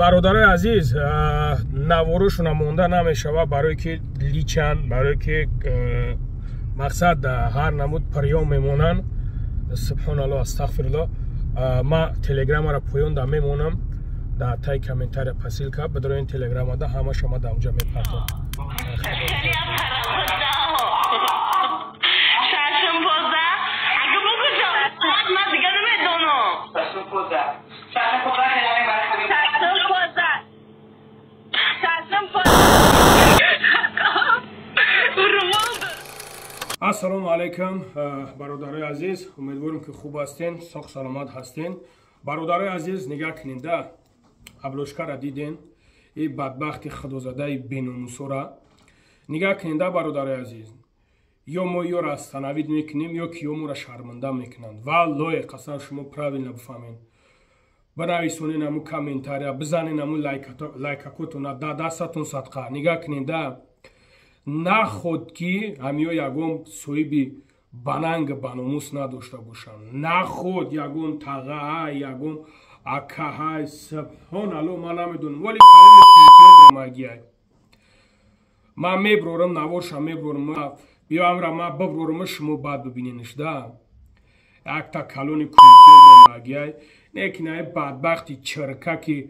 برادرای عزیز، نوارش نمونده نمیشود برای که لیچن، برای که مقصد هر نمود پریام میمونن. سبحان الله استغفرالله. ما تلگرام را پویوندم میمونم در تای کامنتار پسیل که بدون این تلگرام ده همه شما در اونجا میپرتم. السلام علیکم برادرای عزیز، امیدوارم که خوب هستین، ساق سلامت هستین. برادرای عزیز، نگاه کنین ده ابلوشکا را دیدین، این بدبخت خدازاده بیناموسو را نگاه کنین ده برادرای عزیز. یا ما یو را استنوید میکنیم یا که یو را شرمنده میکنند. والله قسم شما правильно بفهمین. بنویسونین امو کامنتاریا، بزنین امو لایکاتون، دستتون صدقه. نگاه کنین ده نه خود که همیو یگون سویبی بنانگ بانوموس نداشته باشن، نه خود یگون تاغه های یگون اکه های سبحان الله ما نمیدونم، ولی کلون کنتیو برمگی های ما میبرورم نوارشا میبرورم بیام را ما ببرورم شما باید ببینینش ده یک تا کلون کنتیو برمگی های نیکنه بدبختی چرکه که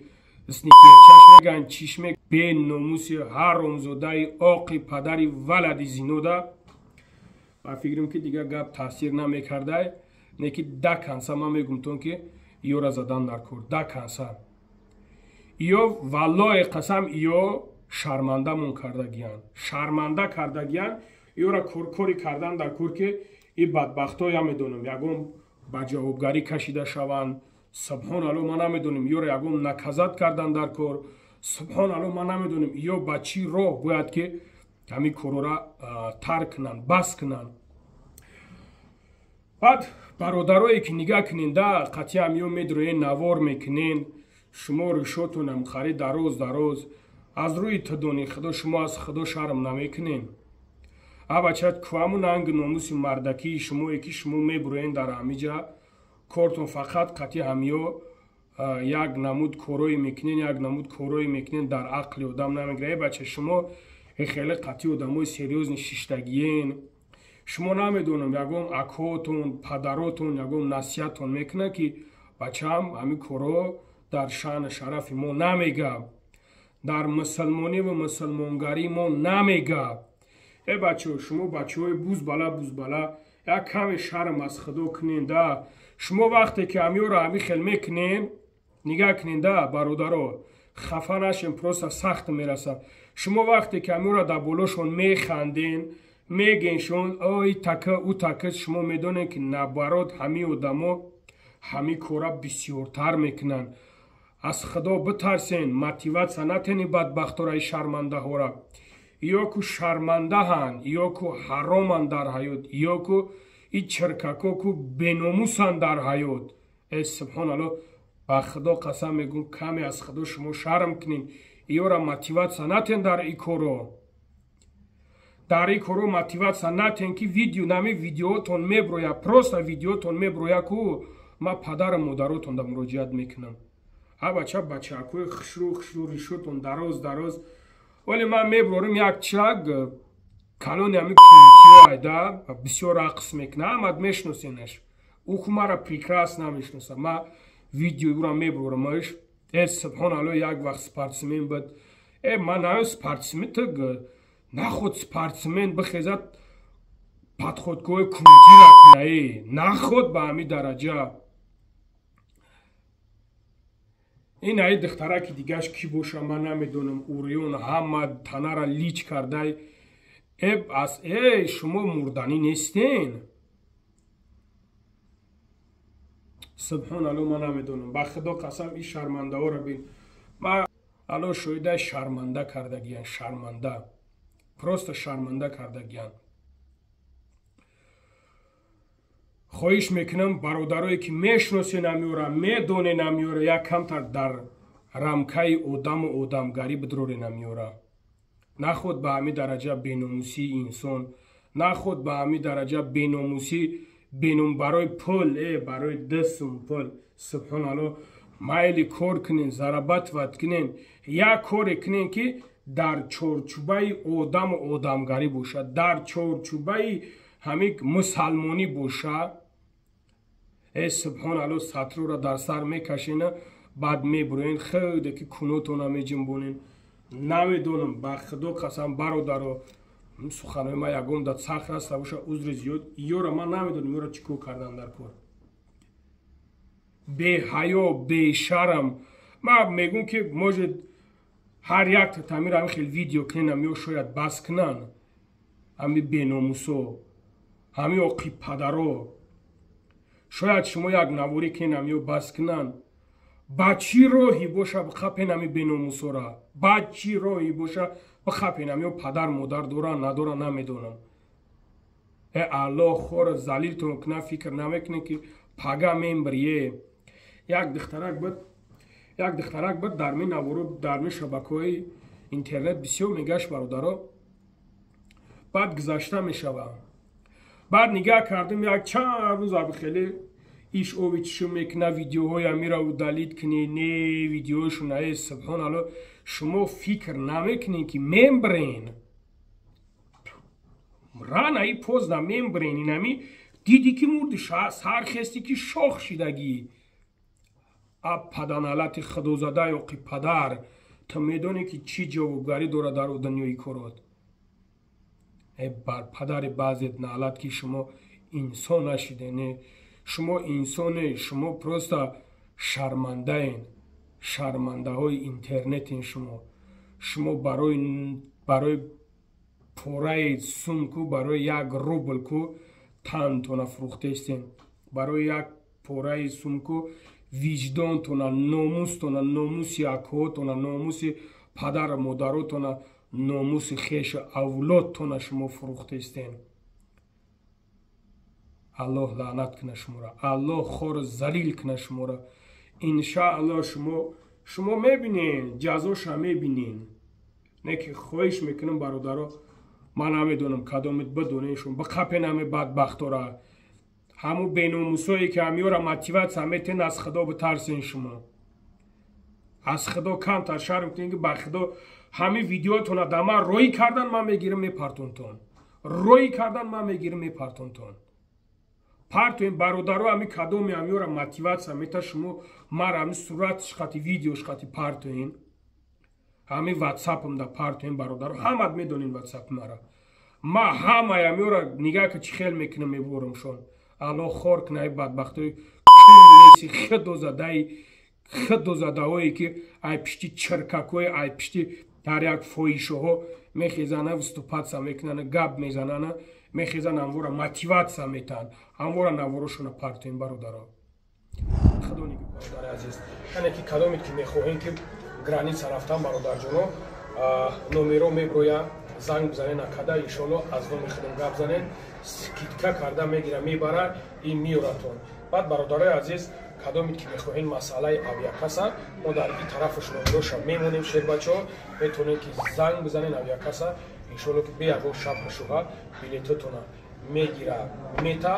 سنیکر چشمگن چشمه به نموسی هر رمزوده آقی پدری ولدی زینوده و فکرم که دیگه گپ تاثیر نمیکرده. نیکی ده کنسا ما میگم تون که ایو را زدن در کور ده کنسا ایو والله قسم ایو شرمنده مون کرده گیان ایو را کورکوری کردن در کور که این بدبخت ها میدونم یگم با جوابگاری کشیده شوند. سبحان الله ما نمیدونیم یو را یگم نکزت کردن در کور. سبحان الله ما نمیدونیم یو بچی رو باید که همی کورو را ترک کنن، بس کنن. بعد برادرایی که نگاه کنین ده قطعی همیو میدروی نوار میکنین، شما رشوتون هم خرید دروز از روی تدونی خدا شما از خدا شرم نمیکنین. بچه کوامون هنگ ناموسی مردکی شما یکی شما میبروین در همیجا کورتون فقط قطعی همیو یک نمود کوروی میکنین، یک نمود کوروی میکنین در عقل آدم نمیگیره. بچه شما خیلی قطعی آدمای سریوز نشیشتگیین، شما نمیدونم یگم اکوتون پدراتون یگم نصیحتون میکنه که بچه همین کورو در شان شرف ما نمیگه، در مسلمانی و مسلمانگاری ما نمیگه. ای بچه شما بچه های بوز بالا یک کم شرم از خدا کنین ده. شما وقتی که همیو را همی خیل میکنین نگاه کنین ده برادرها خفه نشین، پروسه سخت میرسه. شما وقتی که همیو را در بولوشون میخندین میگینشون آی تکه او تکه، شما میدونین که نبراد همی آدمو همی کورا بسیارتر میکنن. از خدا بترسین، موتیواسیون نتین بدبخت رای شرمنده ها را. یا کو شرمنده هن یا کو حرامن در حیات یا کو ای چرککو کو بیناموسن در حیات. ای سبحان الله با خدا قسم میگم کمی از خدا شما شرم کنین. ایو را موتیواسیون نتین در ای کورو موتیواسیون نتین که ویدیوتون میبرویا، پروستا ویدیوتون میبرویا کو ما پدر مادراتون در مراجعت میکنم. بچه اکوی خشرو ریشوتون دراز ولی من میبرورم یک چگ کلون همی کنتیو ایده بسیار رقص میکنه. همد میشنوسینش او که ما را پریکراس نمیشنوسه. ما ویدیو را میبرورمش. ای سبحان الله یک وقت سپارتسمین بود. ای من نه سپارتسمین تگ نه خود سپارتسمین بخیزد پد خودگوی کنتی را کنه، نه خود به همی درجه. این ای دختره که دیگهش کی باشه من نمیدونم، اوریون همه تنه را لیچ کرده. ای شما مردنی نیستین. سبحان الله من نمیدونم، با خدا قسم این شرمنده ها را بین. ما الان شویده شرمنده کرده گیان، شرمنده پروست شرمنده کرده گیان. خواهش میکنم برادرایی که میشناسین امیورا میدونین امیورا یک کمتر در رمکای آدم و آدمگری بدرورین امیورا. نه خود به همی درجه بیناموسی انسان، نه خود به همی درجه بیناموسی بینام برای پل، برای دستم پل. سبحان الله майли кор кунен, зарабат ват кунен, як коре кунен ки дар чорчубаи одаму одамгарӣ бошад, дар чорчубаи ҳамин мусалмонӣ бошад. субҳоналло, сатрура дар сар мекашена, баъд мебуроен хеле ки кунотона меҷинбонен. намедонам, ба худо қасам бародаро, суханои ман ягон да сахт аста боша, узри зиёд. ёра ман намедонам ёра чӣ кор кардан дар кор. беҳаё, бешарм. ман мегӯям ки может ҳар як тамир ҳамин хел видео куненам ё шояд бас кунан. ҳамин беномусо, ҳамин оқи падаро, шояд шумо як наворӣ куненам ё бас кунан. ба чӣ роҳи боша бихапен ҳамин беномусора? ба чӣ роҳи боша бихапен ҳам ё падар модар доран надоран намедонам. аллоҳ хора залилтон куна, фикр намекунем ки пага мембирие. як духтарак буд дар мин наворо, дар мин шабакаҳои интернет бисёр мегашт бародаро. баъд гузашта мешавам. баъд нигаҳ кардам, як чанд рӯз абихеле иш ови чишо мекуна, видеоҳоя мираву далит куни, не видеоҳошу на. субҳоналло, шумо фикр намекунед ки мембирен. ранаи позна мембирен. инами диди ки мурди сархести ки шох шидагӣ. паданалати худозадаи оқи падар, ту медонӣ ки чӣ ҷавобгарӣ дорад дар дунёи корот. бар падари баъзет налат ки шумо инсон нашидене. шумо инсоне, шумо просто шармандаен. шармандаҳои интернетен шумо. шумо барои пораи сумку, барои як рублку тантона фурӯхтестен. барои як пораи сумку виҷдонтона, номустона, номуси акоҳотона, номуси падару модаротона, номуси хешу авлодтона шумо фурӯхтестен. аллоҳ лаънат куна шуморо. аллоҳ хор залил куна шуморо. иншааллоҳ шумо мебинен, ҷазоша мебинен. не ки хоҳиш мекунам бародаро, ман намедонам кадомит бидонен шумо биқапен ҳаме бадбахтора. ҳамун беномусое ки ҳамёра мотиватсия метен, аз худо битарсен шумо. аз худо камтар шарм кунен ки ба худо ҳамин видеоатона да ман роӣ кардан ман мегирам мепартонтон. роӣ кардан ман мегирам мепартонтон. партоен бародаро ҳамин кадоми ҳамёра мотиватсия мета шумо мара ҳамин суратиш қати видеош қати партоен. ҳамин ватсапам да партоен бародаро, ҳамат медонен ватсап мара. ма ҳамаи ҳамёра нигаҳ ки чӣ хел мекунам меборамшон. аллоҳ хор кунаи бадбахтои куллеси худозадаҳое ки ай пишти чиркакҳое, ай пишти дар як фоҳишаҳо мехезана, выступатсия мекунана, гап мезанана, мехезан ҳамвора мотиватсия метаҳанд. ҳамвора наворошона партоен бародаро. худо нигоҳ бародари азиз. яъне ки кадоме ки мехоҳем ки граница рафтан бародарҷоно, номеро меброя занг бизанен акада, иншоалло аз номи худам гап занен, скидка карда мегира мебара, ин миёратон. баъд бародарои азиз, кадоме ки мехоҳем масъалаи авиакаса, мо дар ин тарафаш номероша мемонем. шербачаҳо метавонед ки занг бизанен авиакаса, иншоалло ки бе ягон шабҳа шубҳа билетатона мегира мета.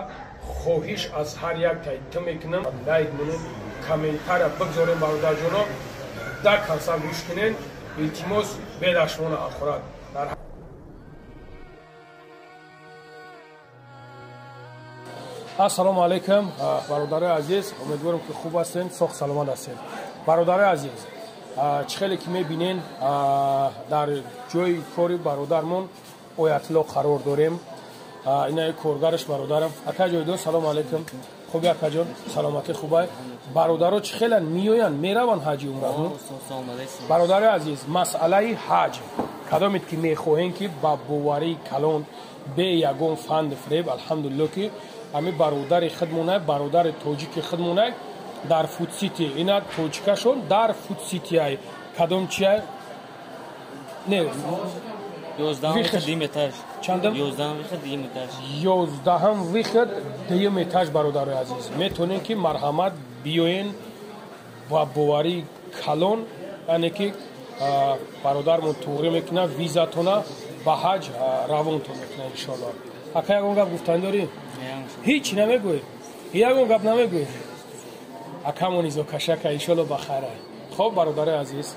хоҳиш аз ҳар як ту мекунам, лайк монем, комментария бигзорем бародарҷоно, да консал гӯш кунен. илтимос бедашмона ахорат. ассалому алайкум бародарои азиз, умедворам ки хуб ҳастен, соҳ саломат ҳастен. бародарои азиз, чӣ хеле ки мебинен дар ҷои кори бародармон оятулло қарор дорем. инаи коргараш бародарам акаҷойдон. салому алайкум. хуби акаҷон, саломатӣ хубай? бародаро чӣ хеле меоянд мераванд ҳаҷи умраҳо? бародарои азиз, масъалаи ҳаҷ, кадомед ки мехоҳем ки ба боварии калон бе ягон фанди фреб, алҳамдулилло ки ҳамин бародари худмонак, бародари тоҷики худмонак дар фудсити, ина тоҷикашон дар фудситиай кадом чиай? Не 11 виход дуюм этаж. бародарои азиз, метавонем ки марҳамат биёен ба боварии калон, яъне ки бародармон туғри мекуна, визатона ба ҳаҷ равонтон мекуна иншоалло. ака ягон гап гуфтан дорӣ? ҳеҷ намегӯй? ягон гап намегӯй? акамони зокашака иншалло бахара. хоб бародари азиз,